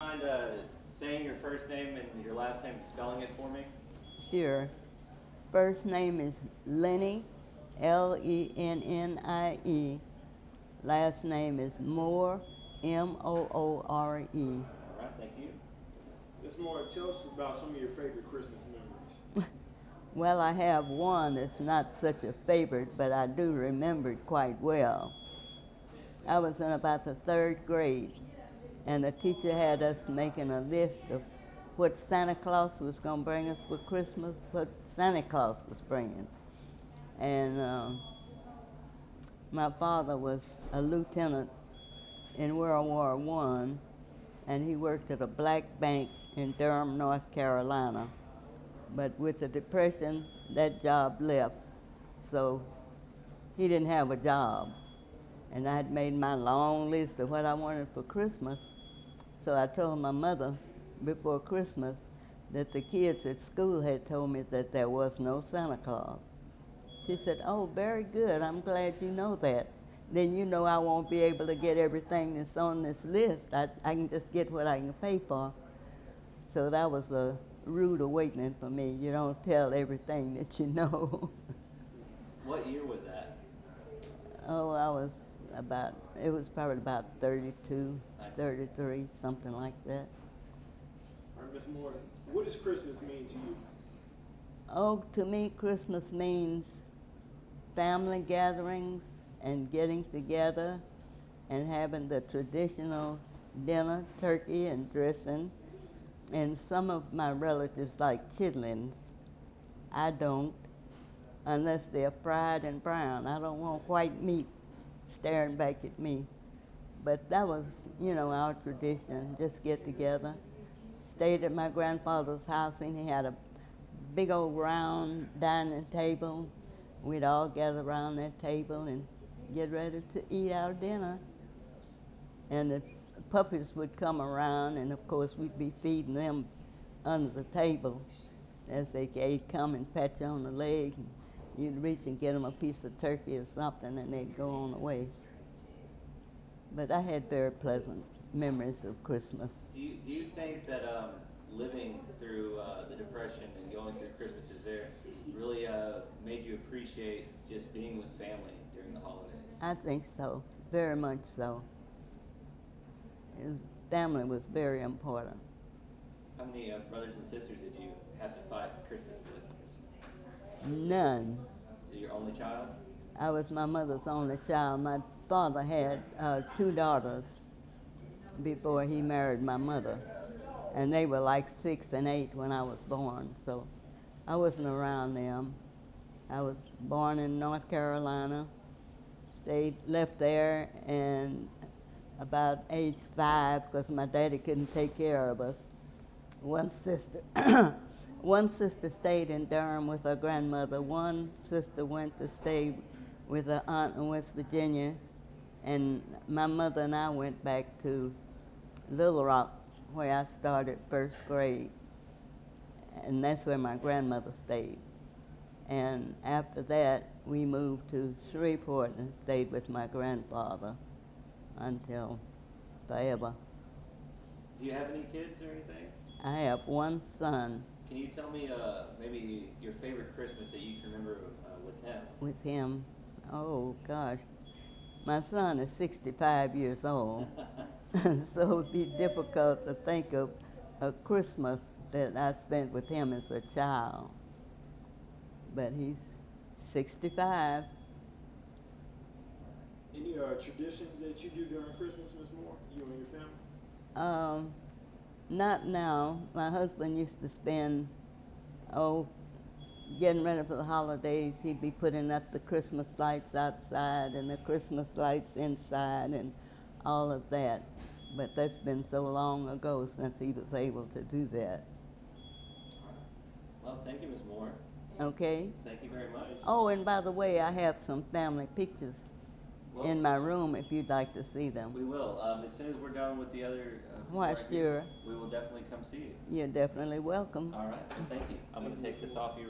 Mind saying your first name and your last name and spelling it for me? Sure. First name is Leenie, Lennie. Last name is Moore, Moore. All right, thank you. Ms. Moore, tell us about some of your favorite Christmas memories. Well, I have one that's not such a favorite, but I do remember it quite well. I was in about the third grade, and the teacher had us making a list of what Santa Claus was going to bring us for Christmas, what Santa Claus was bringing. And my father was a lieutenant in World War I, and he worked at a black bank in Durham, North Carolina. But with the Depression, that job left, so he didn't have a job. And I had made my long list of what I wanted for Christmas, so I told my mother before Christmas that the kids at school had told me that there was no Santa Claus. She said, "Oh, very good. I'm glad you know that. Then you know I won't be able to get everything that's on this list. I can just get what I can pay for." So that was a rude awakening for me. You don't tell everything that you know. What year was that? Oh, it was probably about 32, 33, something like that. All right, Ms. Moore, what does Christmas mean to you? Oh, to me, Christmas means family gatherings and getting together and having the traditional dinner, turkey and dressing. And some of my relatives like chitlins. I don't, unless they're fried and brown. I don't want white meat staring back at me. But that was, our tradition, just get together. Stayed at my grandfather's house, and he had a big old round dining table. We'd all gather around that table and get ready to eat our dinner. And the puppies would come around, and of course we'd be feeding them under the table as they'd come and pat you on the leg. And you'd reach and get them a piece of turkey or something, and they'd go on the way. But I had very pleasant memories of Christmas. Do you think that living through the Depression and going through Christmas is there really made you appreciate just being with family during the holidays? I think so, very much so. Family was very important. How many brothers and sisters did you have to fight Christmas with? None. So you're only child? I was my mother's only child. My father had two daughters before he married my mother, and they were like 6 and 8 when I was born, so I wasn't around them. I was born in North Carolina, left there, and about age 5, because my daddy couldn't take care of us. One sister, one sister stayed in Durham with her grandmother. One sister went to stay with her aunt in West Virginia, and my mother and I went back to Little Rock, where I started first grade, and that's where my grandmother stayed. And after that, we moved to Shreveport and stayed with my grandfather until forever. Do you have any kids or anything? I have one son. Can you tell me maybe your favorite Christmas that you can remember with him? With him, oh gosh, my son is 65 years old, so it would be difficult to think of a Christmas that I spent with him as a child. But he's 65. Any traditions that you do during Christmas, Ms. Moore, you and your family? Not now. My husband used to spend, getting ready for the holidays. He'd be putting up the Christmas lights outside and the Christmas lights inside and all of that. But that's been so long ago since he was able to do that. Well, thank you, Ms. Moore. Okay? Thank you very much. Oh, and by the way, I have some family pictures in my room if you'd like to see them. We will. As soon as we're done with the other Why, sure. we will definitely come see you. You're definitely welcome. All right. Well, thank you. I'm going to take this off you.